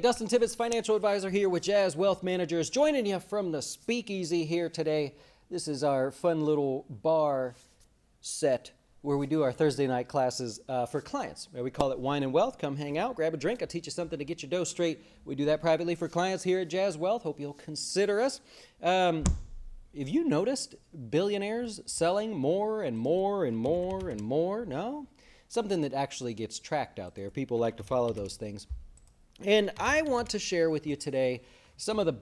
Dustin Tibbetts, financial advisor here with Jazz Wealth Managers, joining you from the Speakeasy here today. This is our fun little bar set where we do our Thursday night classes for clients. We call it Wine and Wealth. Come hang out, grab a drink. I'll teach you something to get your dough straight. We do that privately for clients here at Jazz Wealth. Hope you'll consider us. Have you noticed billionaires selling more and more and more and more? No? Something that actually gets tracked out there. People like to follow those things. And I want to share with you today some of the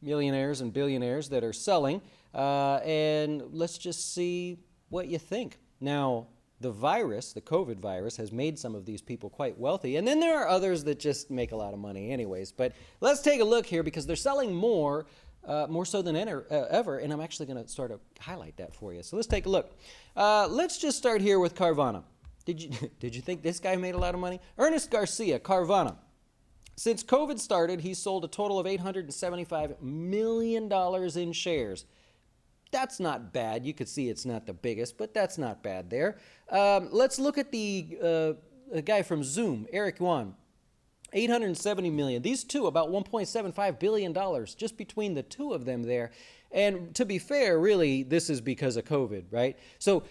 millionaires and billionaires that are selling, and let's just see what you think. Now, the virus, the COVID virus, has made some of these people quite wealthy, and then there are others that just make a lot of money anyways. But let's take a look here because they're selling more so than ever, and I'm actually going to sort of highlight that for you. So let's take a look. Let's just start here with Carvana. Did you think this guy made a lot of money? Ernest Garcia, Carvana. Since COVID started, he's sold a total of $875 million in shares. That's not bad. You could see it's not the biggest, but that's not bad there. Let's look at the guy from Zoom, Eric Yuan. $870 million. These two, about $1.75 billion, just between the two of them there. And to be fair, really, this is because of COVID, right? So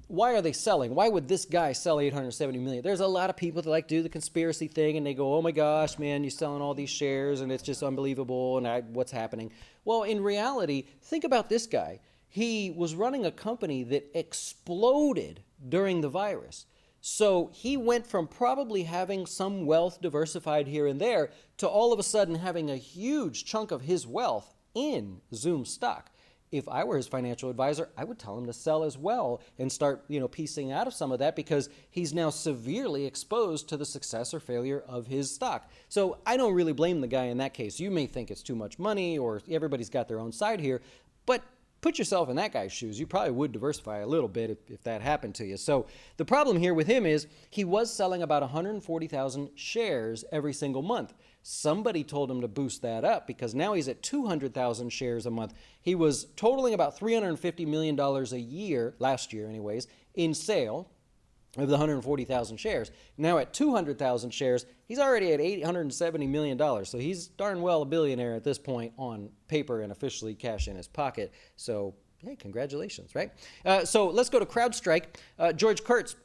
why are they selling? Why would this guy sell $870 million? There's a lot of people that like to do the conspiracy thing, and they go, oh my gosh, man, you're selling all these shares, and it's just unbelievable, and what's happening? Well, in reality, think about this guy. He was running a company that exploded during the virus. So he went from probably having some wealth diversified here and there to all of a sudden having a huge chunk of his wealth in Zoom stock. If I were his financial advisor, I would tell him to sell as well and start, piecing out of some of that because he's now severely exposed to the success or failure of his stock. So I don't really blame the guy in that case. You may think it's too much money or everybody's got their own side here, but put yourself in that guy's shoes. You probably would diversify a little bit if that happened to you. So the problem here with him is he was selling about 140,000 shares every single month. Somebody told him to boost that up because now he's at 200,000 shares a month. He was totaling about $350 million a year, last year anyways, in sale of the 140,000 shares. Now at 200,000 shares, he's already at $870 million. So he's darn well a billionaire at this point on paper and officially cash in his pocket. So, hey, congratulations, right? So let's go to CrowdStrike. George Kurtz.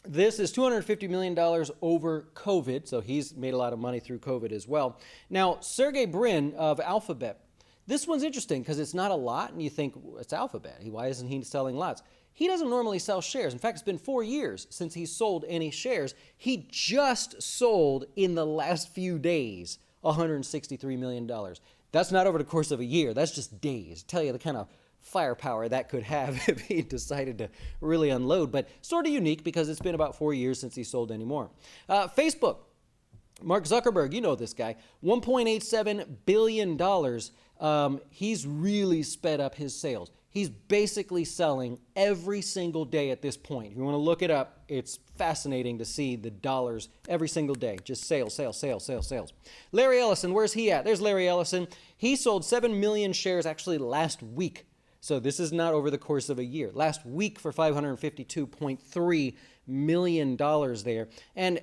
This is $250 million over COVID, so he's made a lot of money through COVID as well. Now, Sergey Brin of Alphabet. This one's interesting because it's not a lot, and you think, it's Alphabet. Why isn't he selling lots? He doesn't normally sell shares. In fact, it's been 4 years since he's sold any shares. He just sold in the last few days $163 million. That's not over the course of a year. That's just days. Tell you the kind of firepower that could have if he decided to really unload, but sort of unique because it's been about 4 years since he sold any more. Facebook, Mark Zuckerberg, you know this guy, $1.87 billion. He's really sped up his sales. He's basically selling every single day at this point. If you want to look it up, it's fascinating to see the dollars every single day. Just sales, sales, sales, sales, sales. Larry Ellison, where's he at? There's Larry Ellison. He sold 7 million shares actually last week. So this is not over the course of a year. Last week for $552.3 million there. And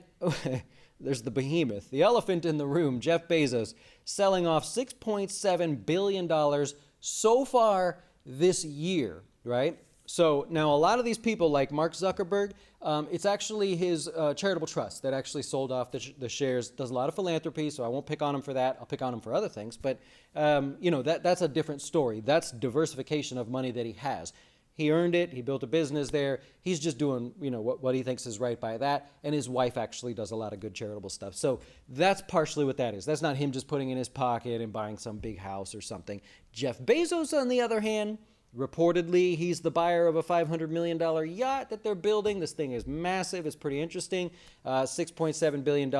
there's the behemoth, the elephant in the room, Jeff Bezos, selling off $6.7 billion so far this year, right? So now a lot of these people like Mark Zuckerberg, it's actually his charitable trust that actually sold off the shares, does a lot of philanthropy, so I won't pick on him for that. I'll pick on him for other things. But, that's a different story. That's diversification of money that he has. He earned it. He built a business there. He's just doing, what he thinks is right by that. And his wife actually does a lot of good charitable stuff. So that's partially what that is. That's not him just putting in his pocket and buying some big house or something. Jeff Bezos, on the other hand, reportedly, he's the buyer of a $500 million yacht that they're building. This thing is massive. It's pretty interesting. $6.7 billion.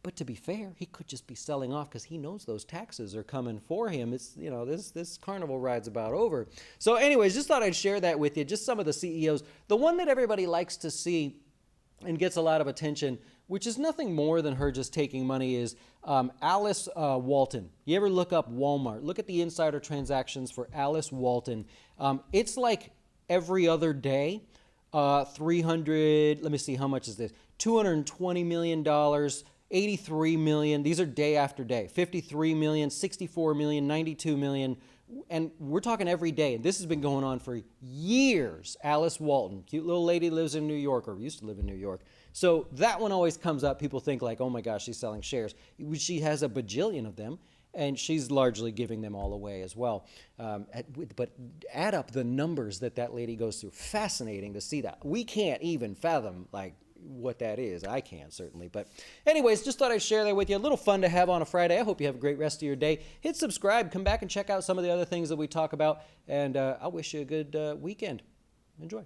But to be fair, he could just be selling off because he knows those taxes are coming for him. It's, this carnival ride's about over. So anyways, just thought I'd share that with you. Just some of the CEOs. The one that everybody likes to see and gets a lot of attention, which is nothing more than her just taking money, is Alice Walton. You ever look up Walmart? Look at the insider transactions for Alice Walton. It's like every other day, 300, let me see, how much is this? $220 million 83 million. These are day after day. 53 million, 64 million, 92 million. And we're talking every day. And this has been going on for years. Alice Walton, cute little lady, lives in New York, or used to live in New York. So that one always comes up. People think like, oh my gosh, she's selling shares. She has a bajillion of them, and she's largely giving them all away as well. But add up the numbers that lady goes through. Fascinating to see that. We can't even fathom like what that is. I can't, certainly. But anyways, just thought I'd share that with you. A little fun to have on a Friday. I hope you have a great rest of your day. Hit subscribe. Come back and check out some of the other things that we talk about. And I wish you a good weekend. Enjoy.